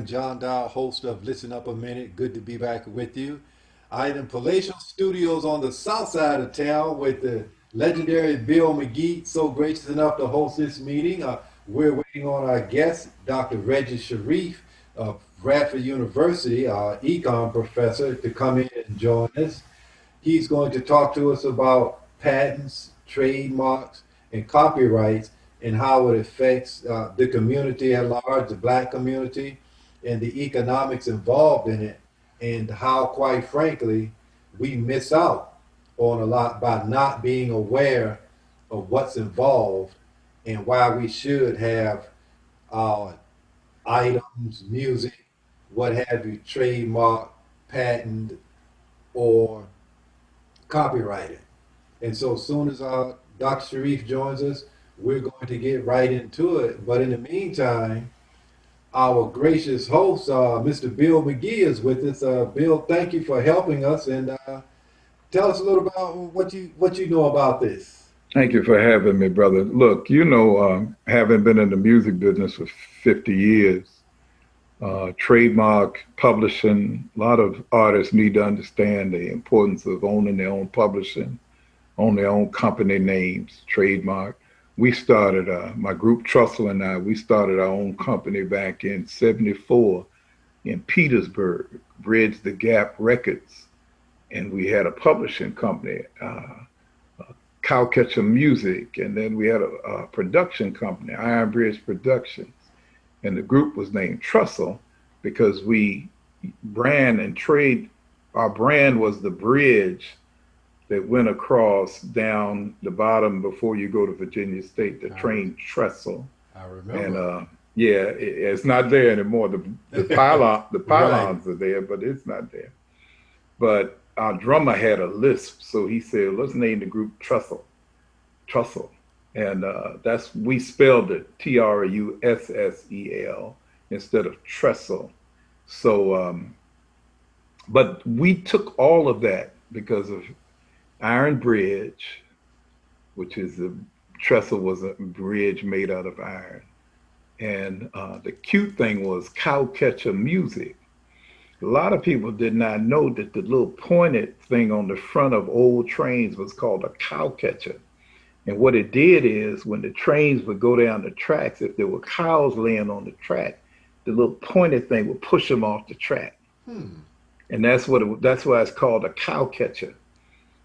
John Dowl, host of Listen Up a Minute. Good to be back with you. I am in Palatial Studios on the south side of town with the legendary Bill McGee, so gracious enough to host this meeting. We're waiting on our guest, Dr. Reggie Sharif of Radford University, our econ professor, to come in and join us. He's going to talk to us about patents, trademarks, and copyrights and how it affects the community at large, the black community, and the economics involved in it, and how, quite frankly, we miss out on a lot by not being aware of what's involved and why we should have our items, music, what have you, trademark, patent, or copyrighted. And so as soon as Dr. Sharif joins us, we're going to get right into it. But in the meantime, our gracious host, Mr. Bill McGee, is with us. Bill, thank you for helping us, and tell us a little about what you know about this. Thank you for having me, brother. Look, having been in the music business for 50 years, trademark publishing, a lot of artists need to understand the importance of owning their own publishing, own their own company names, trademark. We started, my group Trussell and I, we started our own company back in '74 in Petersburg, Bridge the Gap Records. And we had a publishing company, Cowcatcher Music, and then we had a production company, Iron Bridge Productions. And the group was named Trussell because we brand and trade, our brand was the bridge that went across down the bottom before you go to Virginia State, the train trestle. I remember. And it's not there anymore. The pylons are there, but it's not there. But our drummer had a lisp, so he said, let's name the group Trussell. And we spelled it Trussel instead of trestle. So, but we took all of that because of Iron Bridge, which is the trestle was a bridge made out of iron. And the cute thing was Cowcatcher Music. A lot of people did not know that the little pointed thing on the front of old trains was called a cowcatcher. And what it did is when the trains would go down the tracks, if there were cows laying on the track, the little pointed thing would push them off the track. And that's why it's called a cowcatcher.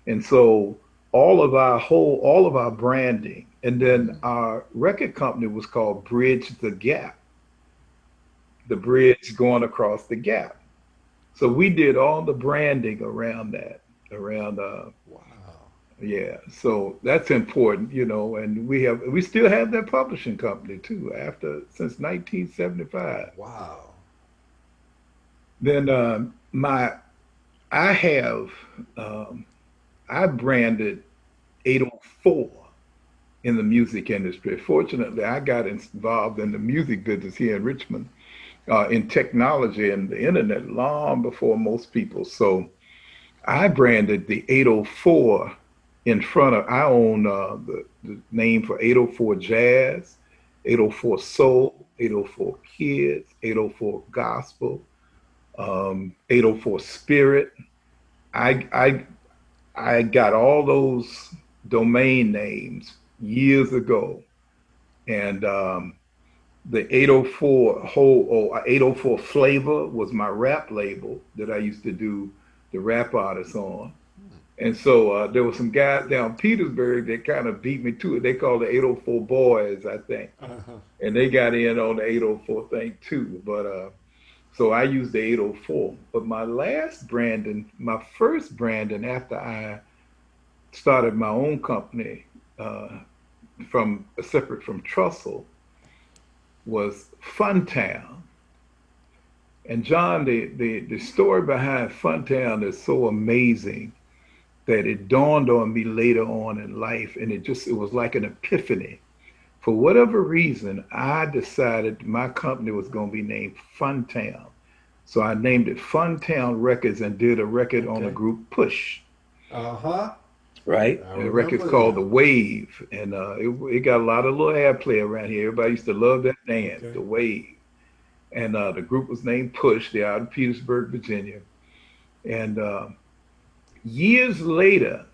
And so all of our branding, and then our record company was called Bridge the Gap, the bridge going across the gap. So we did all the branding around that, wow. Yeah, so that's important, and we still have that publishing company too since 1975. Wow. Then I branded 804 in the music industry. Fortunately, I got involved in the music business here in Richmond, in technology and the internet long before most people. So I branded the 804 in front of, I own the name for 804 Jazz, 804 Soul, 804 Kids, 804 Gospel, 804 Spirit. I got all those domain names years ago, and the 804 Flavor was my rap label that I used to do the rap artists on. And so there were some guys down Petersburg that kind of beat me to it. They called the 804 Boys, I think. And they got in on the 804 thing too. But so I used the 804. But my first branding after I started my own company separate from Trussell was Funtown. And John, the story behind Funtown is so amazing that it dawned on me later on in life, and it was like an epiphany. For whatever reason, I decided my company was going to be named Funtown. So I named it Funtown Records and did a record on the group Push. Right? And the record's called The Wave. And it got a lot of little airplay around here. Everybody used to love that dance, The Wave. and the group was named Push. They're out in Petersburg, Virginia. And years later,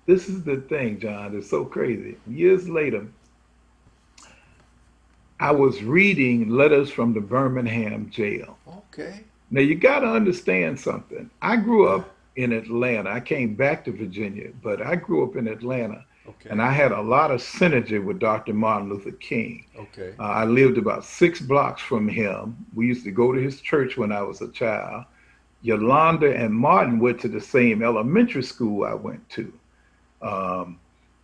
this is the thing, John, it's so crazy. Years later, I was reading letters from the Birmingham jail. Okay. Now, you got to understand something. I grew up in Atlanta. I came back to Virginia, but I grew up in Atlanta. Okay. And I had a lot of synergy with Dr. Martin Luther King. Okay. I lived about 6 blocks from him. We used to go to his church when I was a child. Yolanda and Martin went to the same elementary school I went to.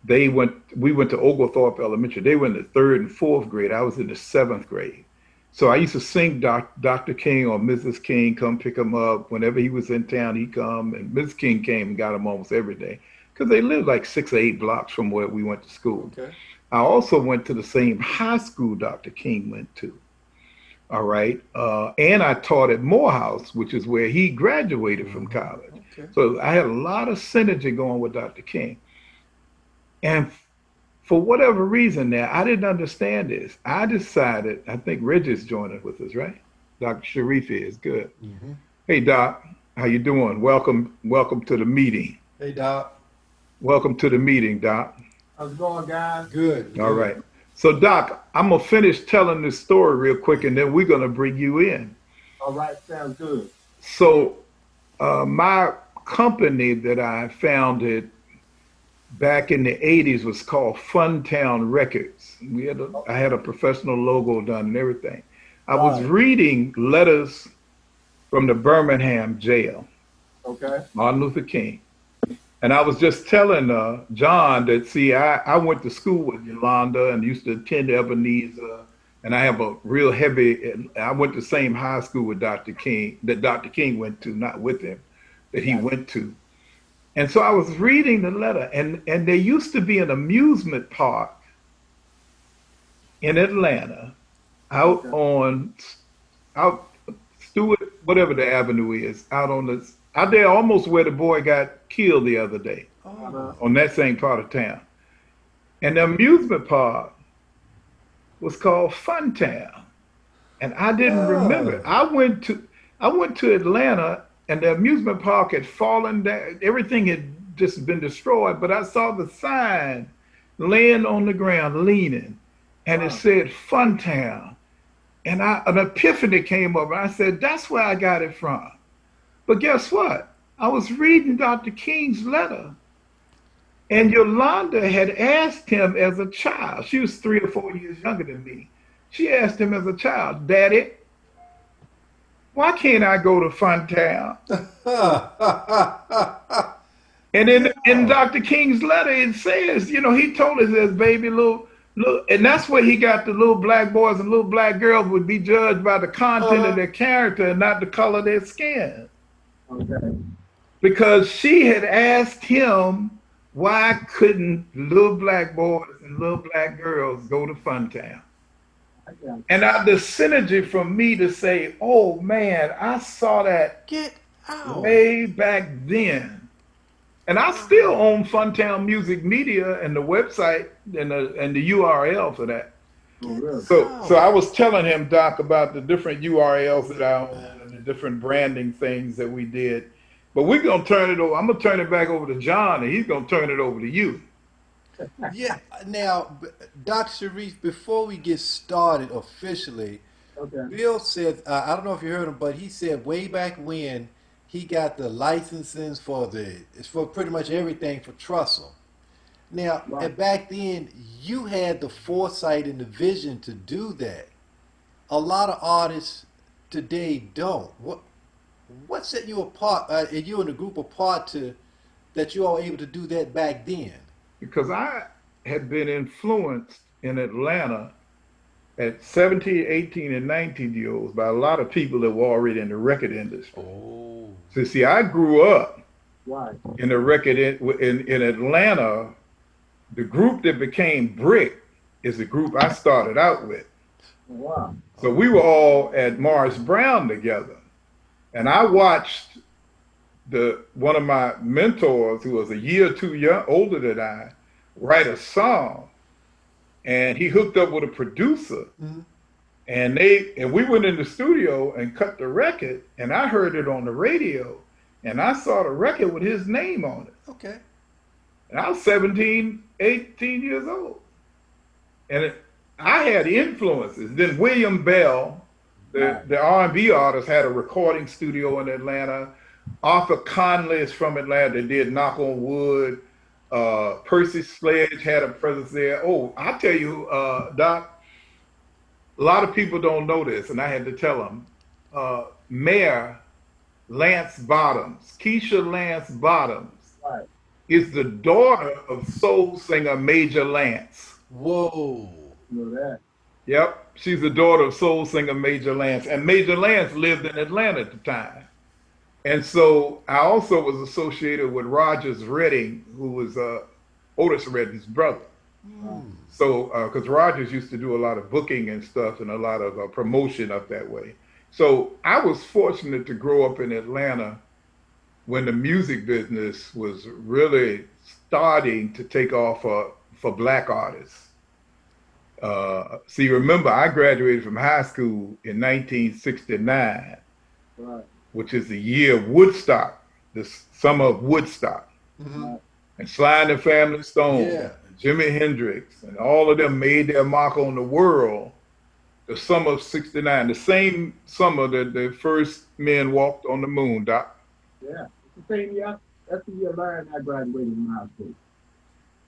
We went to Oglethorpe Elementary. They were in the 3rd and 4th grade. I was in the 7th grade. So I used to sing Dr. King or Mrs. King, come pick him up. Whenever he was in town, he'd come. And Mrs. King came and got him almost every day because they lived like 6 or 8 blocks from where we went to school. Okay. I also went to the same high school Dr. King went to. All right. And I taught at Morehouse, which is where he graduated from college. Okay. So I had a lot of synergy going with Dr. King. And for whatever reason now, I didn't understand this. I decided, I think Reggie's joining with us, right? Dr. Sharif is good. Mm-hmm. Hey, Doc, how you doing? Welcome to the meeting. Hey, Doc. Welcome to the meeting, Doc. How's it going, guys? Good. All right. So, Doc, I'm going to finish telling this story real quick, and then we're going to bring you in. All right, sounds good. So, my company that I founded back in the 80s was called Funtown Records. I had a professional logo done and everything. I was reading letters from the Birmingham jail, Okay. Martin Luther King. And I was just telling John that, see, I went to school with Yolanda and used to attend Ebenezer. And I have a real I went to the same high school with Dr. King, that Dr. King went to, not with him, that he went to. And so I was reading the letter, and there used to be an amusement park in Atlanta out Stewart, whatever the avenue is, out there almost where the boy got killed the other day, on that same part of town. And the amusement park was called Funtown. And I didn't remember. I went to Atlanta, and the amusement park had fallen down. Everything had just been destroyed, but I saw the sign laying on the ground, leaning, and it said Funtown. And an epiphany came up, and I said, that's where I got it from. But guess what? I was reading Dr. King's letter, and Yolanda had asked him as a child. She was 3 or 4 years younger than me. She asked him as a child, Daddy, why can't I go to Funtown? And in Dr. King's letter, it says, he told us as baby little, and that's where he got the little black boys and little black girls would be judged by the content of their character and not the color of their skin. Okay. Because she had asked him, why couldn't little black boys and little black girls go to Funtown? And the synergy from me to say, oh man, I saw that Get out. way back then. And I still own Funtown Music Media and the website and the URL for that. So I was telling him, Doc, about the different URLs that I own and the different branding things that we did. But we're going to turn it over. I'm going to turn it back over to John, and he's going to turn it over to you. Yeah. Now, Dr. Sharif, before we get started officially, Bill said, I don't know if you heard him, but he said way back when he got the licensing for pretty much everything for Trussell. Now, back then, you had the foresight and the vision to do that. A lot of artists today don't. What set you apart, and you and the group apart that you all were able to do that back then? Because I had been influenced in Atlanta at 17, 18, and 19-year-olds by a lot of people that were already in the record industry. Oh. So see, I grew up Right. in the record in Atlanta. The group that became Brick is the group I started out with. Wow. So we were all at Morris Brown together. And I watched one of my mentors, who was a year or two older than I, write a song. And he hooked up with a producer. Mm-hmm. And we went in the studio and cut the record, and I heard it on the radio, and I saw the record with his name on it. Okay. And I was 17, 18 years old. And I had influences. Then William Bell, the R&B artist, had a recording studio in Atlanta. Arthur Conley is from Atlanta, did Knock on Wood. Percy Sledge had a presence there. Oh, I tell you, Doc, a lot of people don't know this, and I had to tell them. Mayor Lance Bottoms, Keisha Lance Bottoms, Right. is the daughter of soul singer Major Lance. Whoa. You know that. Yep, she's the daughter of soul singer Major Lance, and Major Lance lived in Atlanta at the time. And so I also was associated with Rogers Redding, who was Otis Redding's brother. So, because Rogers used to do a lot of booking and stuff and a lot of promotion up that way. So I was fortunate to grow up in Atlanta when the music business was really starting to take off for Black artists. See, remember, I graduated from high school in 1969, Right. which is the year of Woodstock, the summer of Woodstock. Mm-hmm. And Sly and the Family Stone, Yeah. and Jimi Hendrix, and all of them made their mark on the world the summer of 69, the same summer that the first men walked on the moon, Doc. Yeah. It's the same year. That's the year Larry and I graduated from high school.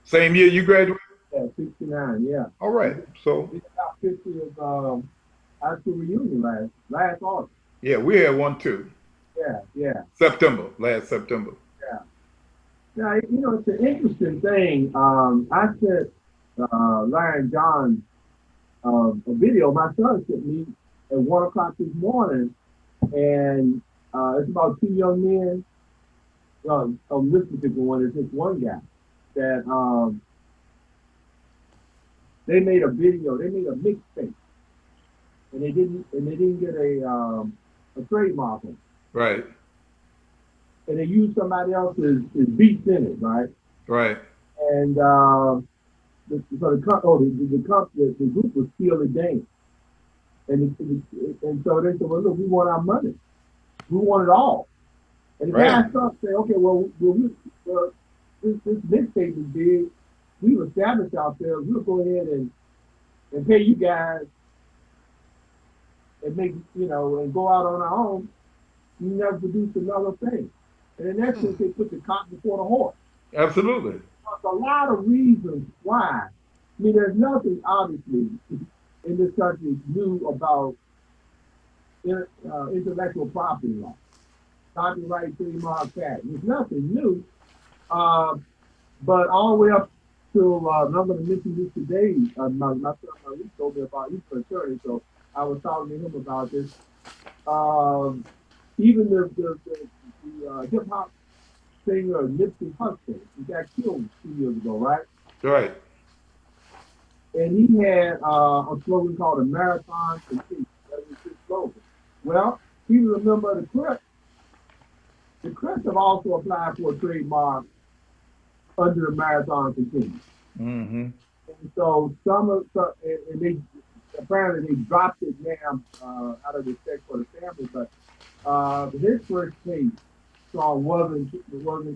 Same year you graduated? Yeah, 69, yeah. All right, so, We got 50 of high school reunion last August. yeah, we had one too. Yeah. Last September. Now, you know, it's an interesting thing. I sent Larry and John a video my son sent me at 1 o'clock this morning, and it's about two young men. On this particular one, it's just one guy that they made a video, they made a mixtape, and they didn't get a trademark on it. Right, And they used somebody else's beats in it, right? right, And the group was Steely Dan. And so they said, well, look, we want our money. We want it all. And the Right. guy started saying, okay, well this mixtape is big. We've established ourselves. We'll go ahead and pay you guys and make, you know, and go out on our own. You never produce another thing. And in that sense, they put the cart before the horse. absolutely. There's a lot of reasons why. I mean, there's nothing, obviously, in this country new about intellectual property law, copyright, trademark, patent. There's nothing new. But all the way up to, and I'm going to mention this today, my son Malik told me about, he's an attorney, so I was talking to him about this. Even the hip hop singer Nipsey Hussle, he got killed 2 years ago, right? Right, And he had a slogan called a marathon continue. That was his slogan. Well, he was a member of the Crips. The Crips have also applied for a trademark under the marathon continue. mm-hmm. And so and they apparently they dropped it now out of respect for the family, but his first case song wasn't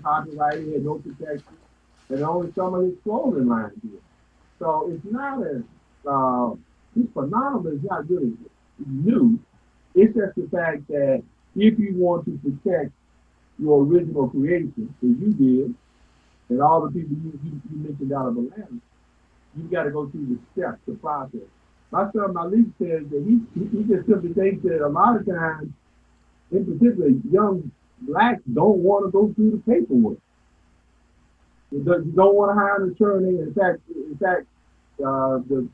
copyrighted, had no protection, and only some of his clothing lines did. So it's not as this phenomenon is not really new. It's just the fact that if you want to protect your original creation, that you did, and all the people you mentioned out of Atlanta, you got to go through the steps, the process. My son Malik says that he just simply thinks that a lot of times, in particular, young blacks don't want to go through the paperwork. You don't want to hire an attorney. In fact, the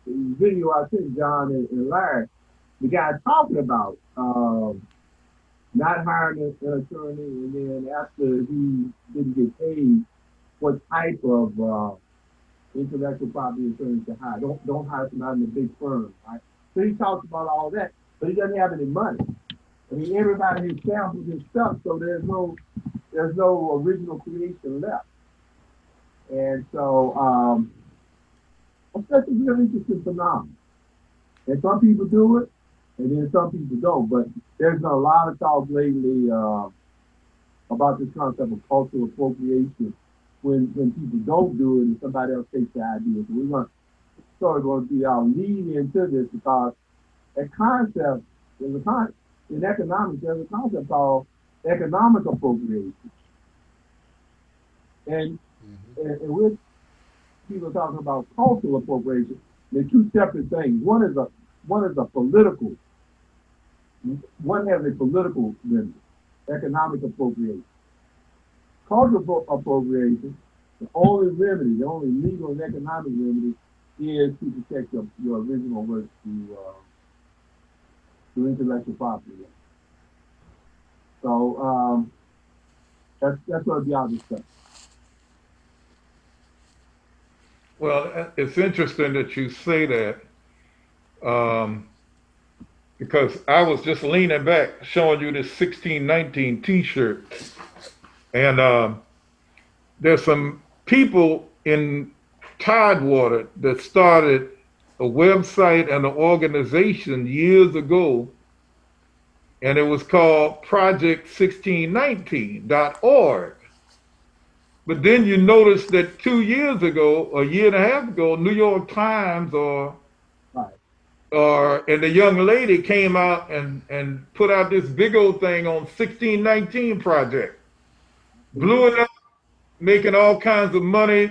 video I sent John and Larry, the guy talking about not hiring an attorney, and then after he didn't get paid, what type of intellectual property attorneys to hire. Don't hire somebody in a big firm, right? So he talks about all that, but he doesn't have any money. I mean, everybody has sampled his stuff, so there's no original creation left. And so, it's such a really interesting phenomenon. And some people do it, and then some people don't. But there's been a lot of talk lately about this concept of cultural appropriation when people don't do it and somebody else takes the idea. So we're going to sort of going to be our lead into this because a concept, in economics, there's a concept called economic appropriation. And, and with people talking about cultural appropriation, they're two separate things. One is a political, one has a political limit, economic appropriation. Cultural appropriation, the only remedy, the only legal and economic remedy is to protect your original work through intellectual property. So that's going to be our discussion. Well, it's interesting that you say that because I was just leaning back showing you this 1619 T-shirt, and there's some people in Tidewater that started a website and an organization years ago, and it was called Project1619.org. But then you notice that 2 years ago, a year and a half ago, New York Times and the young lady came out and put out this big old thing on 1619 Project. Blew it up, making all kinds of money.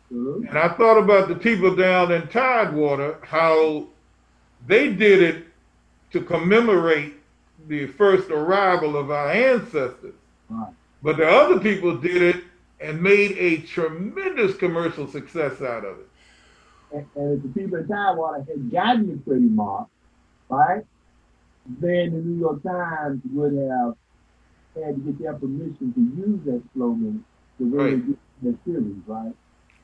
And I thought about the people down in Tidewater, how they did it to commemorate the first arrival of our ancestors. But the other people did it and made a tremendous commercial success out of it. And if the people in Tidewater had gotten the trademark, right, then the New York Times would have had to get their permission to use that slogan the way they did in the series, right?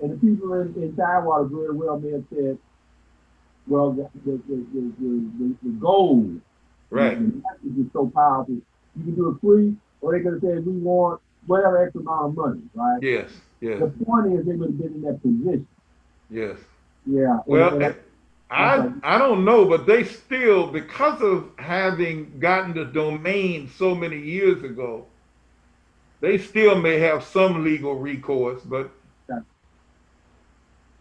And the people in Tidewater very well may have said, well, the goal, right, the message is so powerful, you can do it free, or they could have said, we want whatever extra amount of money, right? Yes, yes. The point is they would have been in that position. Yes. Yeah. Well, I don't know, but they still, because of having gotten the domain so many years ago, they still may have some legal recourse, but.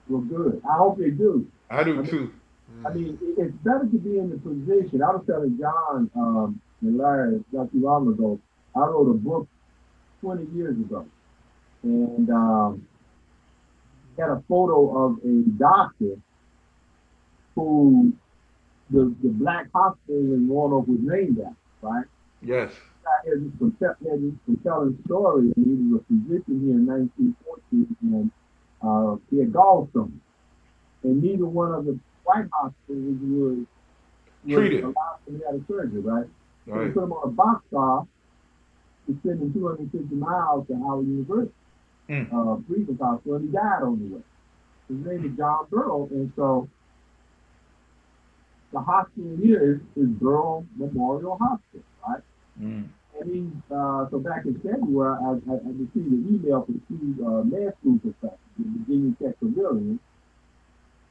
Well, good. I hope they do. I do too. I mean, it's better to be in the position. I was telling John and Larry not too long ago, I wrote a book 20 years ago, and had a photo of a doctor who the black hospital in Roanoke was named after, right? Yes. I had this compelling story, and he was a physician here in 1914, and he had gallstones, and neither one of the white hospitals would treat allow him to have a surgery, right? So Right. they put him on a boxcar to send him 250 miles to Howard University, Breathing Hospital, and he died on the way. His name is John Burrow, and so the hospital here is Burrow Memorial Hospital, right? And he, so back in February, I received an email from two med school professors at Virginia Tech Pavilion,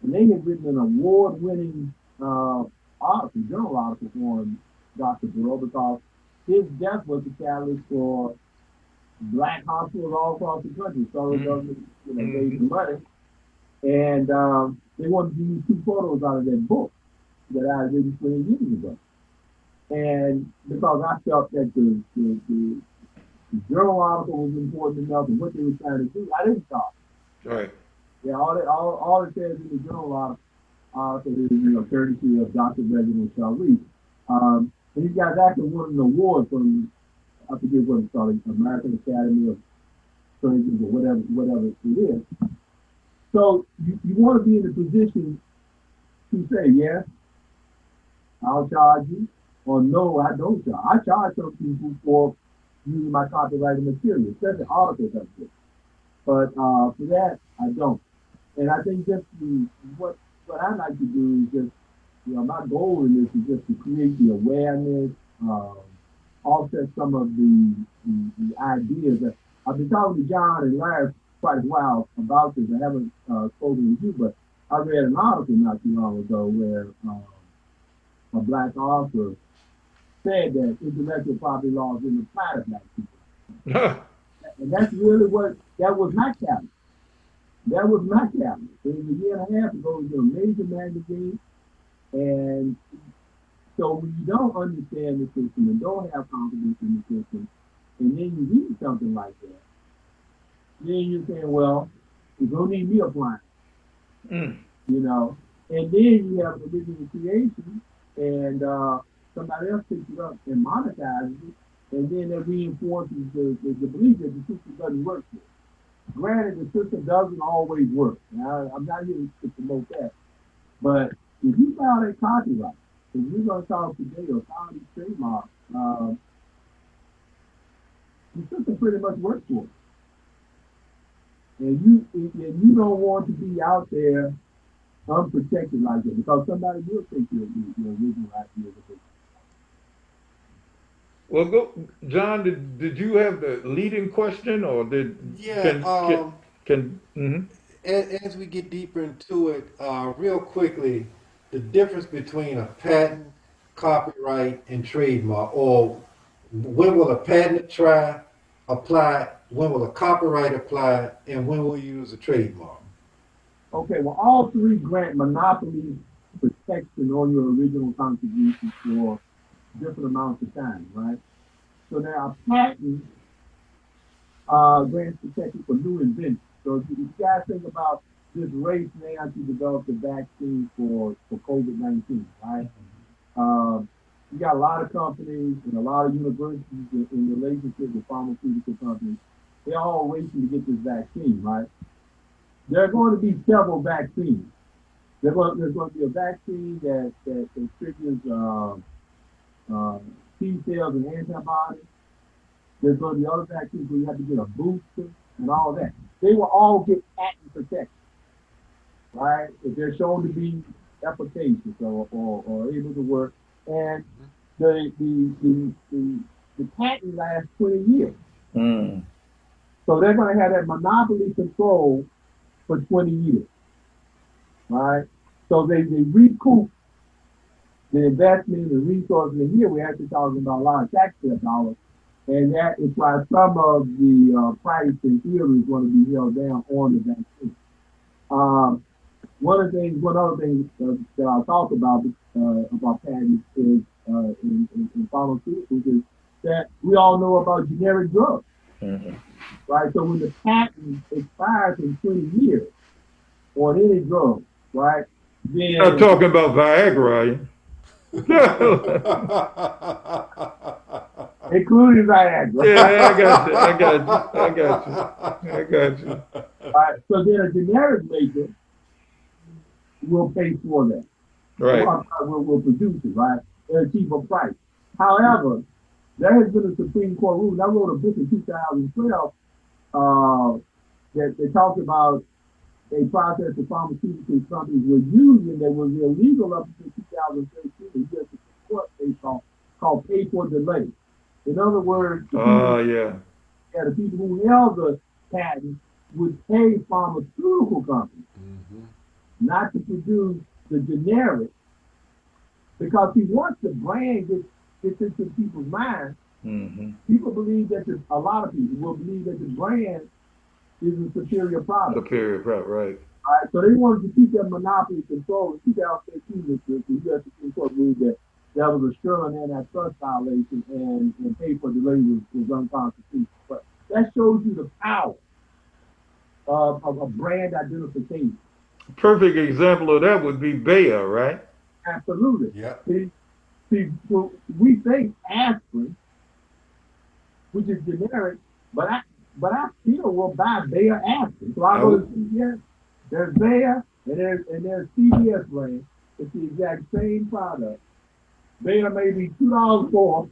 and they had written an award-winning article, journal article on Dr. Burrow because his death was the catalyst for black hospitals all across the country. So the government, gave the money, and they wanted to use two photos out of that book that I had written 20 years ago. And because I felt that the journal article was important enough and what they were trying to do, I didn't talk. Right. Yeah, all it says in the journal article is, courtesy of Dr. Reginald Charlie. And these guys actually won an award from, I forget what it's called, American Academy of Surgeons or whatever it is. So you want to be in a position to say, yes, I'll charge you, or no, I don't charge. I charge some people for using my copyrighted material, especially articles like this. But for that, I don't. And I think just what I like to do is just, my goal in this is just to create the awareness, offset some of the ideas that I've been talking to John and Larry quite a while about this. I haven't spoken with you, but I read an article not too long ago where a black author, said that intellectual property laws didn't apply to black people. And that's really what, that was my cabinet. That was my cabinet. It was a year and a half ago, it was in a major magazine. And so when you don't understand the system and don't have confidence in the system, and then you read something like that, then you're saying, well, there's no need me applying. You know, and then you have original creation, and somebody else picks it up and monetizes it, and then that reinforces the belief that the system doesn't work for. Granted, the system doesn't always work. Now, I'm not here to promote that, but if you file that copyright, if you're going to talk today or file these trademarks, the system pretty much works for it. And you don't want to be out there unprotected like that, because somebody will take your original idea. Well, John. Did you have the leading question, or did As we get deeper into it, real quickly, the difference between a patent, copyright, and trademark, or when will a patent apply, when will a copyright apply, and when will you use a trademark? Okay, well, all three grant monopoly protection on your original contributions for different amounts of time, right? So now a patent grants protection for new inventions. So if you guys think about this race now to develop the vaccine for COVID-19, right? You got a lot of companies and a lot of universities in relationship with pharmaceutical companies. They're all racing to get this vaccine, right? There are going to be several vaccines. There's going to be a vaccine that triggers T cells and antibodies. There's going to be other vaccines where you have to get a booster and all that. They will all get patent protection, right? If they're shown to be efficacious or able to work. And the patent lasts 20 years. So they're going to have that monopoly control for 20 years, right? So they recoup the investment and resources. And here we're actually talking about a lot of taxpayer dollars. And that is why some of the price in theory is going to be held down on the vaccine. One other thing that I'll talk about patents is in pharmaceuticals is that we all know about generic drugs, right? So when the patent expires in 20 years on any drug, right? Then you're not talking about Viagra, including Viagra. Yeah, I got you. All right, so then a generic maker will pay for that. Right. Will produce it, right? At a cheaper price. However, there has been a Supreme Court ruling. I wrote a book in 2012 that talked about a process the pharmaceutical companies were using that was illegal up until 2013. The U.S. Supreme Court case called pay for delay. In other words, the people who held the patent would pay pharmaceutical companies not to produce the generic, because once the brand gets into people's minds, people believe that a lot of people will believe that the brand is a superior product. Superior product, right. All right, so they wanted to keep that monopoly control. In 2013, the U.S. Supreme Court ruled that was a sterling antitrust violation, and pay for delay was unconstitutional. But that shows you the power of a brand identification. Perfect example of that would be Bayer, right? Absolutely. Yeah. See, well, we think aspirin, which is generic, but I still will buy Bayer aspirin. So I go to CVS. There's Bayer and there's CVS brand. It's the exact same product. Bayer may be $2 more.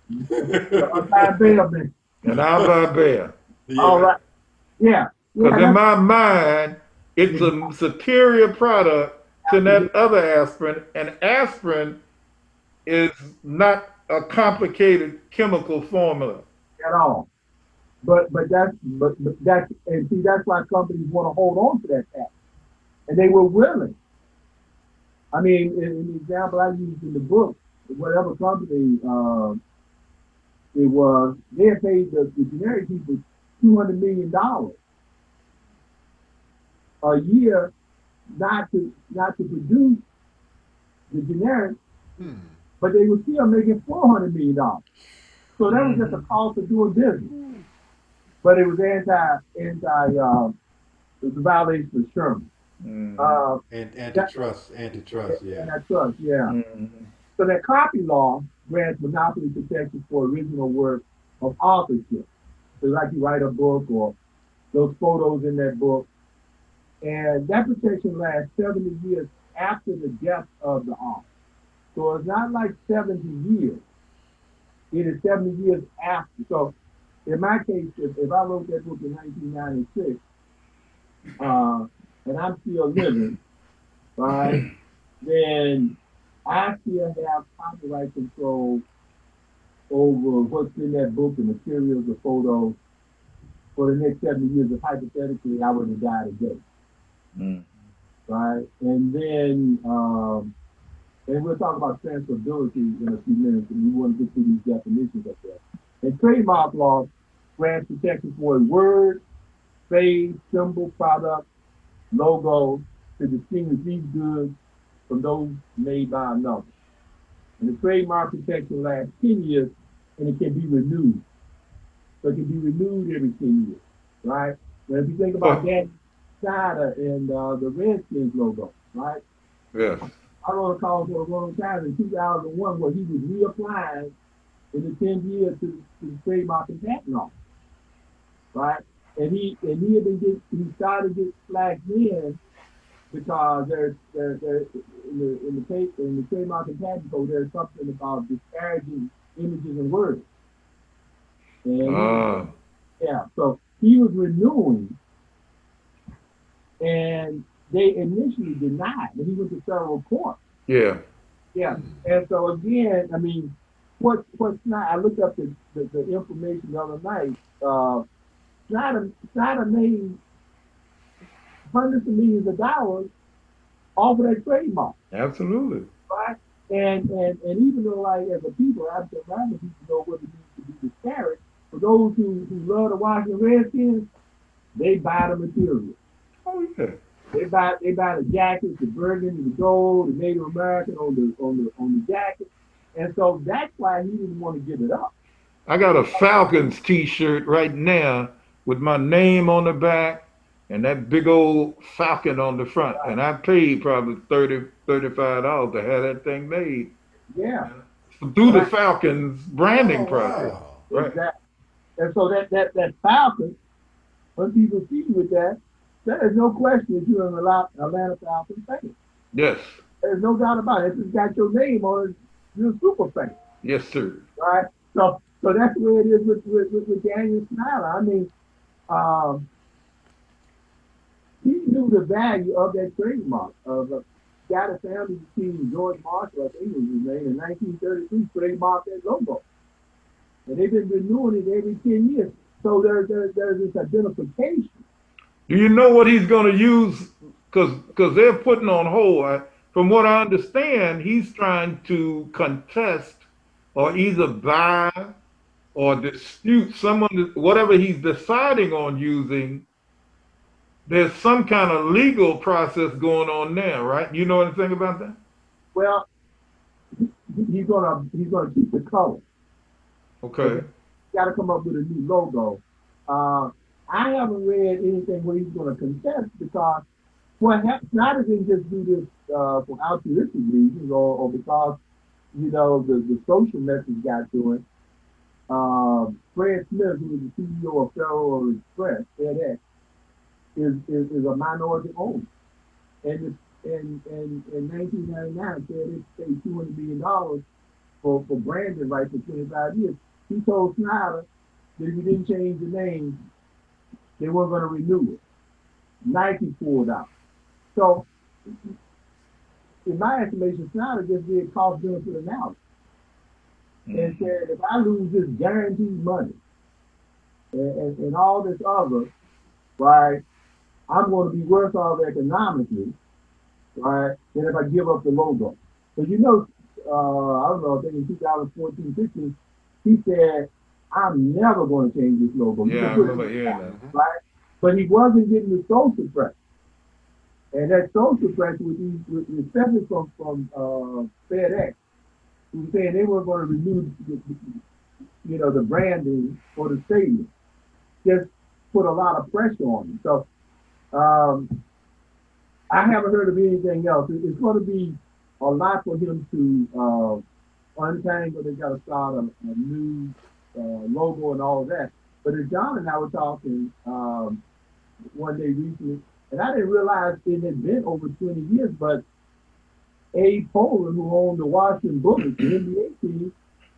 I buy Bayer, man. And I'll buy Bayer. Yeah. All right. Yeah. Because in my mind, it's a superior product to that other aspirin, and aspirin is not a complicated chemical formula at all. But that's and see, that's why companies want to hold on to that patent, and they were willing I mean, in the example I used in the book, whatever company it was, they had paid the generic people $200 million a year not to produce the generic, Hmm. but they were still making $400 million. So that was just a cost of doing business. But it was it was a violation of Sherman. Mm-hmm. Uh, And that, antitrust, and yeah. that trust, yeah. Mm-hmm. So that copy law grants monopoly protection for original work of authorship. So like you write a book or those photos in that book, and that protection lasts 70 years after the death of the author. So it's not like 70 years. It is 70 years after. So in my case, if I wrote that book in 1996, and I'm still living, right, then I still have copyright control over what's in that book, the materials, the photos, for the next 70 years if hypothetically I were to die today, Mm-hmm. right? And we'll talk about transferability in a few minutes, and we want to get through these definitions up there. And trademark law grants protection for a word, phrase, symbol, product, logo to distinguish these goods from those made by another. And the trademark protection lasts 10 years and it can be renewed. So it can be renewed every 10 years, right? Now, if you think about Oh, Dan Snyder and the Redskins logo, right? yes. I wrote a call for a long time in 2001 where he was reapplying in the 10 years to the trademark and patent office, right? And he had been he started to get flagged in because there in the trademark and patent code there's something about disparaging images and words. And he was Ah, yeah, so he was renewing and they initially denied and he went to federal court. yeah. Yeah. And so again, I mean, what's not I looked up the information the other night. Snyder made hundreds of millions of dollars off of that trademark, Absolutely. right? And even though like as a people, African American people know what it means to be disparaged, for those who love the Washington Redskins, they buy the material. Oh, yeah. They buy the jackets, the burgundy, the gold, the Native American on the jacket. And so that's why he didn't want to give it up. I got a Falcons t-shirt right now with my name on the back and that big old falcon on the front. And I paid probably $35 to have that thing made Yeah. through the Right. Falcons branding Oh process. wow. Right. Exactly. And so that Falcon, when people see you with that, there is no question that you're an Atlanta Falcons fan. Yes. There's no doubt about it. If it's got your name on it, you're a super fan, Yes, sir. right? So that's the way it is with Daniel Snyder. I mean, um, he knew the value of that trademark of got a family team, George Marshall, I think was his name, in 1933, trademarked that logo. And they've been renewing it every 10 years. So there's this identification. Do you know what he's going to use? Because they're putting on hold. From what I understand, he's trying to contest or either buy or dispute someone, whatever he's deciding on using. There's some kind of legal process going on there, right? You know anything about that? Well, he's gonna keep the color, but Okay. he's got to come up with a new logo. Uh, I haven't read anything where he's going to contest because what happens not didn't just do this for altruistic reasons or because the social message got to it. Fred Smith, who is the CEO of Federal Express, FedEx, is a minority owner. And in 1999, FedEx paid $200 million for branding rights for 25 years. He told Snyder that if he didn't change the name, they weren't going to renew it. Nike pulled out. So, in my estimation, Snyder just did cost benefit analysis and said, if I lose this guaranteed money and all this other, right, I'm going to be worse off economically right? Then if I give up the logo. But you know, I don't know, I think in 2014, 15, he said, I'm never going to change this logo. You Yeah, can I put it remember hearing back, that. right? But he wasn't getting the social press. And that social press, especially from FedEx, he was saying they were going to renew, the branding for the stadium. Just put a lot of pressure on him. So um, I haven't heard of anything else. It's going to be a lot for him to untangle. They got to start a new logo and all of that. But as John and I were talking one day recently, and I didn't realize it had been over 20 years, but Abe Poland, who owned the Washington Bullets, the NBA team,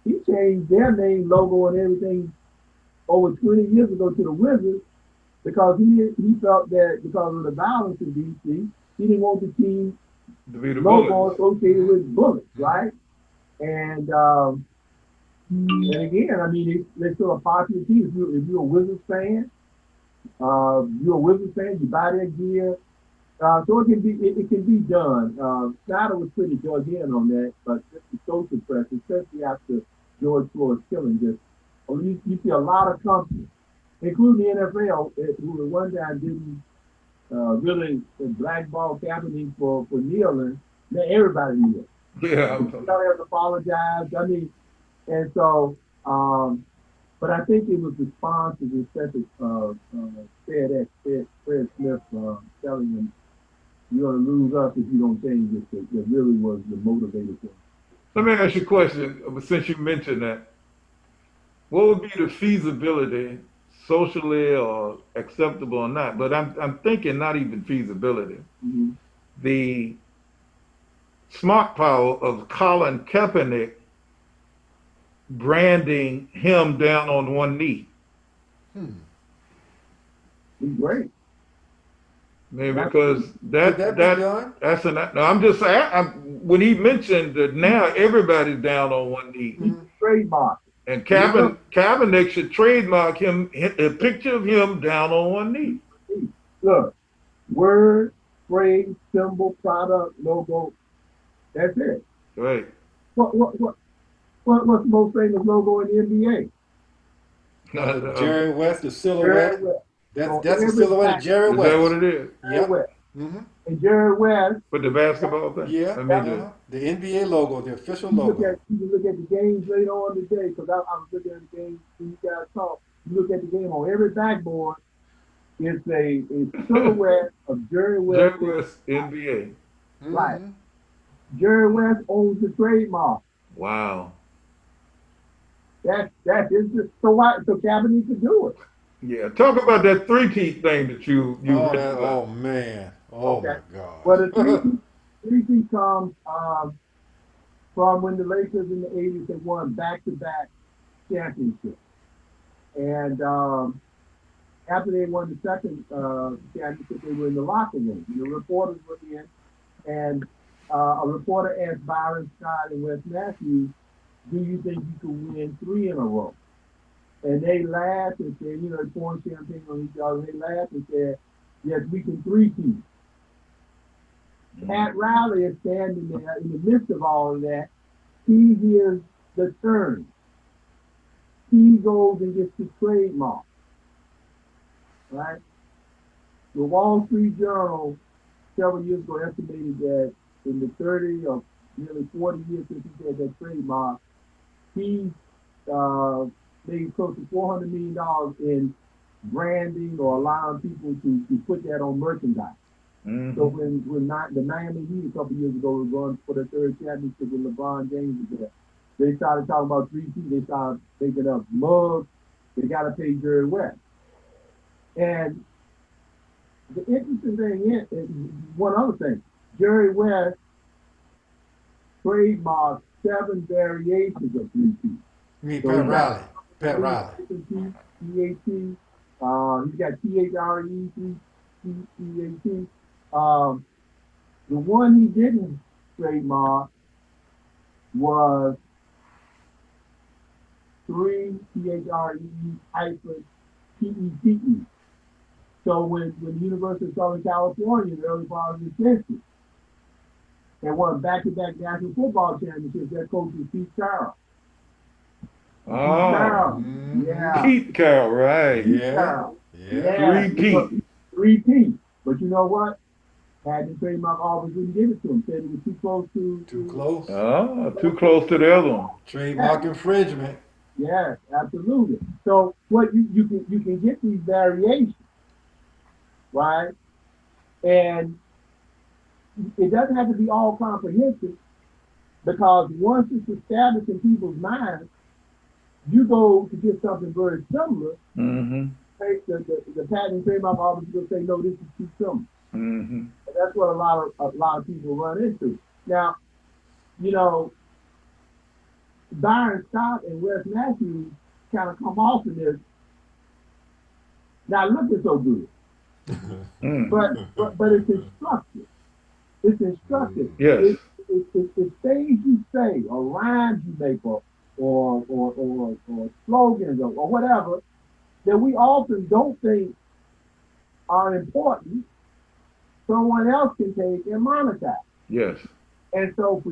he changed their name, logo, and everything over 20 years ago to the Wizards because he felt that because of the violence in D.C., he didn't want the team To be the logo Bullets. associated with bullets, right? And again, I mean, they're still a popular team. If you're a Wizards fan, you buy their gear. So it can be done. Snyder was pretty dug in on that, but just the social press, especially after George Floyd's killing, you see a lot of companies, including the NFL, who at one time didn't really blackball Kaepernick for kneeling. Now everybody kneels. Yeah. Everybody has apologized. I mean, and so, but I think it was the sponsors, especially FedEx, Fred Smith, telling them, you're going to lose us if you don't change this. That really was the motivator for it. Let me ask you a question, since you mentioned that. What would be the feasibility, socially or acceptable or not? But I'm thinking not even feasibility. Mm-hmm. The smart power of Colin Kaepernick branding him down on one knee. He's great. Maybe because Could that be done? that's an. No, I'm just saying. When he mentioned that now everybody's down on one knee, Trademark. and Kaepernick should trademark him a picture of him down on one knee. Look, word, phrase, symbol, product, logo. That's it. Right. What's the most famous logo in the NBA? Jerry West, the silhouette. Jerry West. That's the silhouette of Jerry Is West. that what it is? Jerry West. And Jerry West. With the basketball thing? Yeah. I mean, the NBA logo, the official logo. You can look at the games later on today because I was looking at the games when you guys talk. You look at the game on every backboard. It's a silhouette of Jerry West. Jerry West, NBA. Right. Jerry West owns the trademark. Wow. That is just so Kaepernick could do it. Yeah, talk about that three-peat thing that you Oh man. Oh okay. my God. Well, the three-peat comes from when the Lakers in the 80s had won back-to-back championships. And after they won the second championship, they were in the locker room. And the reporters were in, and a reporter asked Byron Scott and Wes Matthews, do you think you could win 3 in a row? And they laughed and said, they're pouring champagne on each other. They laughed and said, yes, we can three-peat. Pat Riley is standing there in the midst of all of that. He hears the turn. He goes and gets the trademark. Right? The Wall Street Journal several years ago estimated that in the 30 or nearly 40 years since he had that trademark, he made close to $400 million in branding or allowing people to put that on merchandise. So when the Miami Heat a couple years ago was going for the third championship with LeBron James there, they started talking about 3P. They started thinking of mugs. They got to pay Jerry West. And the interesting thing is one other thing. Jerry West trademarked 7 variations of 3P. You mean Pat Riley? Pat Riley. P-A-T. He's got T-H-R-E, T-H-E-A-T. The one he didn't trademark was 3 T-H-R-E hyphen P-E-T-E. So when the University of Southern California in the early part of the century and won back-to-back national football championships. Their coach is Pete Carroll. Pete Carroll. Mhm. Yeah. Pete Carroll, right? Yeah. Carroll. Yeah. Yeah. Three-peat. Three-peat. But you know what? Had the trademark office didn't give it to him. Said it was too close to. Too close. Too close to the other one. Trademark infringement. Yes, absolutely. So what you can get these variations, right? And it doesn't have to be all comprehensive, because once it's established in people's minds, you go to get something very similar. Mm-hmm. The patent and trademark office will say, no, this is too similar. Mm-hmm. And that's what a lot of people run into. Now, you know, Byron Scott and Wes Matthews kind of come off in this, not looking so good. But it's instructive. It's instructive. Yes. It's things you say, or rhymes you make, or slogans, or whatever, that we often don't think are important. Someone else can take and monetize. Yes. And so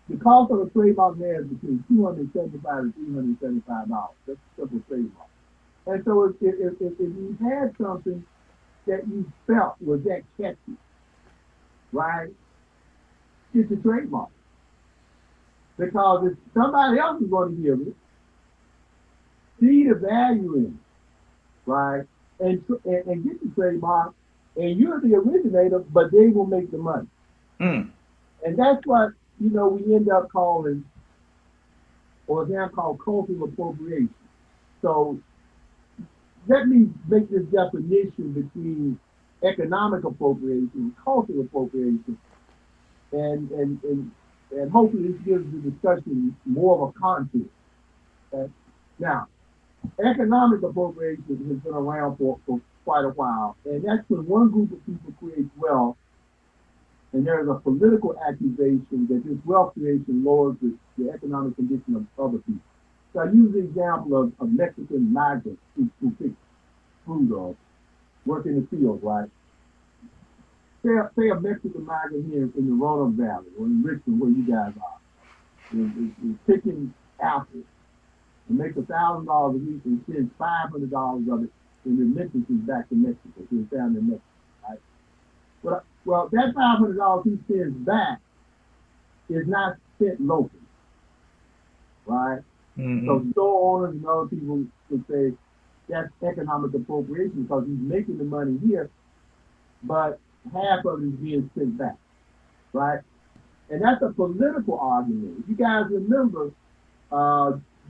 the cost of a trademark there is between $275 and $375. That's a simple trademark. And so if you had something that you felt was that catchy, right, get the trademark. Because if somebody else is going to give it, see the value in it, right, and get the trademark, and you're the originator, but they will make the money. Mm. And that's what, you know, we end up calling, or it's now called cultural appropriation. So let me make this definition between economic appropriation and cultural appropriation, and hopefully this gives the discussion more of a content. Okay? Now, economic appropriation has been around for quite a while, and that's when one group of people creates wealth, and there's a political accusation that this wealth creation lowers the economic condition of other people. So I use the example of Mexican migrants who pick food or work in the fields, right? Say a Mexican migrant here in the Roanoke Valley or in Richmond, where you guys are, is picking apples and makes $1,000 a week and sends $500 of it in remittances back to Mexico to his family in Mexico, right? Well, that $500 he sends back is not spent locally, right? Mm-hmm. So store owners and other people would say that's economic appropriation because he's making the money here, but half of it is being sent back, right? And that's a political argument. If you guys remember,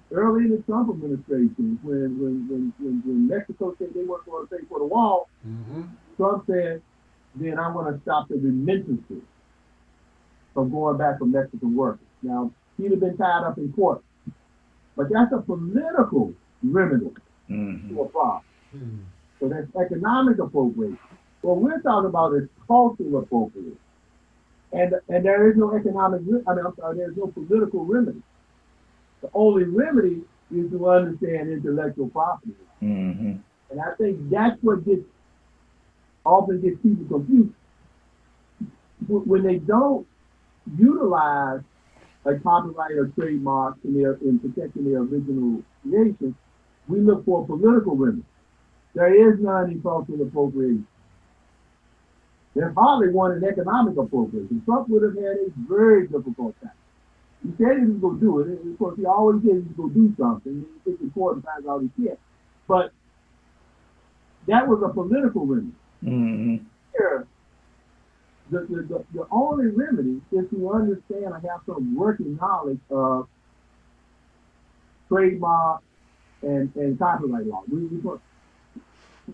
early in the Trump administration, when Mexico said they weren't going to pay for the wall, Trump said, then I want to stop the remittances from going back from Mexican workers. Now, he'd have been tied up in court, but that's a political remedy to a problem. So that's economic appropriation. What we're talking about is cultural appropriation. And there is no there's no political remedy. The only remedy is to understand intellectual property. And I think that's what often gets people confused. When they don't utilize a copyright or trademark in protecting their original creation, we look for a political remedy. There is none in cultural appropriation. There's hardly one in economic appropriation. Trump would have had a very difficult time. He said he was going to do it. And of course, he always said he was going to do something. He took the court and finds out he can't. But that was a political remedy. Here, the only remedy is to understand or have some working knowledge of trademark and copyright law.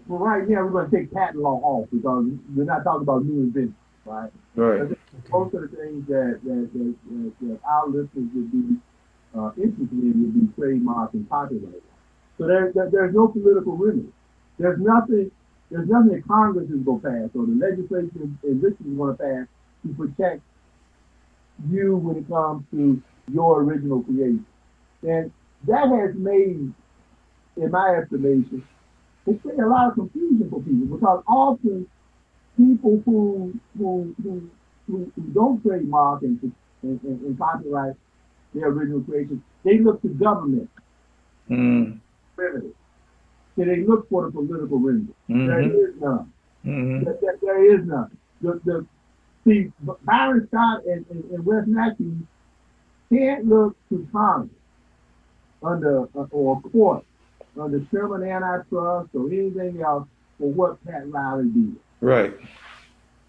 For right now, we're going to take patent law off because we're not talking about new inventions, right? Right. Most of the things that our listeners would be interested in would be trademark and copyright law. So there's no political remedy. There's nothing that Congress is going to pass or the legislation in Richmond is going to pass to protect you when it comes to your original creation. And that has made, in my estimation, it's created a lot of confusion for people because often people who who don't trademark and copyright their original creations, they look to government remedy. So they look for the political remedy. There is none. There is none. See, Byron Scott and Wes Matthews can't look to Congress or court under Sherman antitrust or anything else for what Pat Riley did. Right.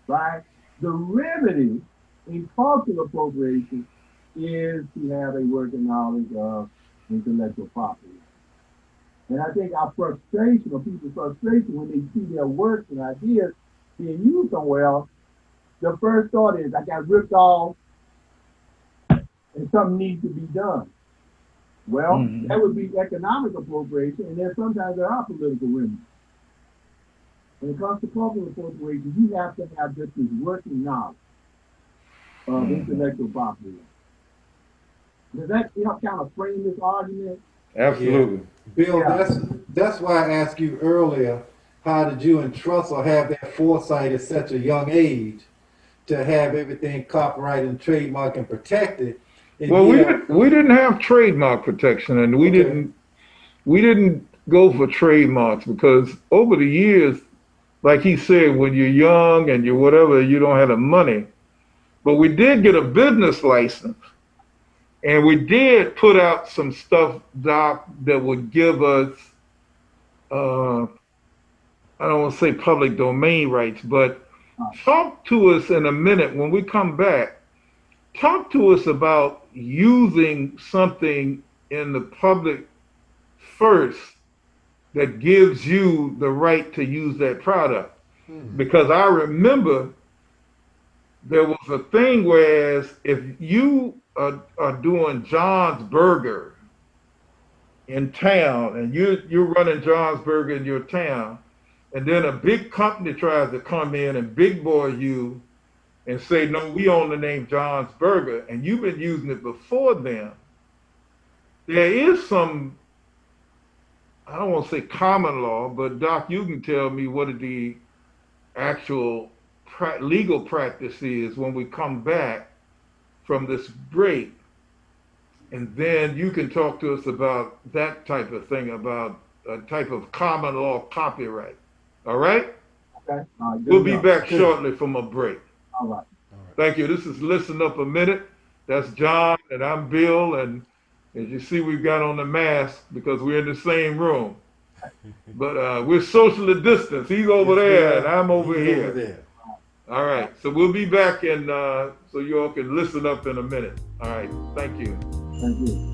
Right? The remedy in cultural appropriation is to have a working knowledge of intellectual property. And I think our frustration, or people's frustration, when they see their works and ideas being used somewhere else, the first thought is, I got ripped off and something needs to be done. Well, that would be economic appropriation, and then sometimes there are political remedies. When it comes to cultural appropriation, you have to have just this working knowledge of intellectual property. Does that help kind of frame this argument? Absolutely. Yeah. Bill, that's why I asked you earlier, how did you and Trussell have that foresight at such a young age to have everything copyrighted and trademarked and protected? And well, we didn't have trademark protection, and we didn't go for trademarks because over the years, like he said, when you're young and you're whatever, you don't have the money. But we did get a business license. And we did put out some stuff, Doc, that would give us, I don't want to say public domain rights, but talk to us in a minute when we come back. Talk to us about using something in the public first that gives you the right to use that product. Because I remember there was a thing whereas if you are doing John's Burger in town and you're running John's Burger in your town, and then a big company tries to come in and big boy you and say, no, we own the name John's Burger, and you've been using it before them, there is some, I don't want to say common law, but Doc, you can tell me what the actual legal practice is when we come back from this break, and then you can talk to us about that type of thing, about a type of common law copyright. All right? Okay. We'll be back shortly from a break. All right. Thank you. This is Listen Up a Minute. That's John, and I'm Bill, and as you see, we've got on the mask because we're in the same room. But we're socially distanced. He's over there, and I'm over here. All right, so we'll be back, and so you all can listen up in a minute. All right, thank you. Thank you.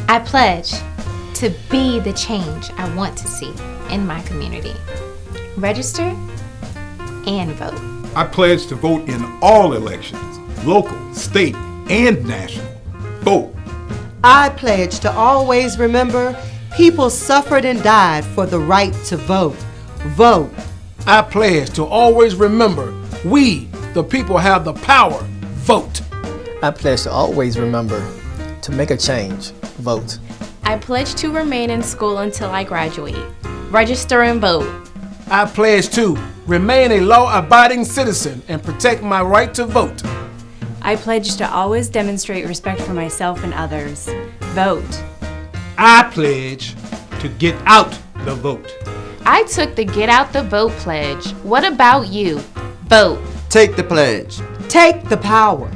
I pledge to be the change I want to see in my community. Register and vote. I pledge to vote in all elections, local, state, and national. Vote. I pledge to always remember people suffered and died for the right to vote. Vote. I pledge to always remember we, the people, have the power. Vote. I pledge to always remember to make a change. Vote. I pledge to remain in school until I graduate. Register and vote. I pledge to remain a law-abiding citizen and protect my right to vote. I pledge to always demonstrate respect for myself and others. Vote. I pledge to get out the vote. I took the Get Out the Vote pledge. What about you? Vote. Take the pledge. Take the power.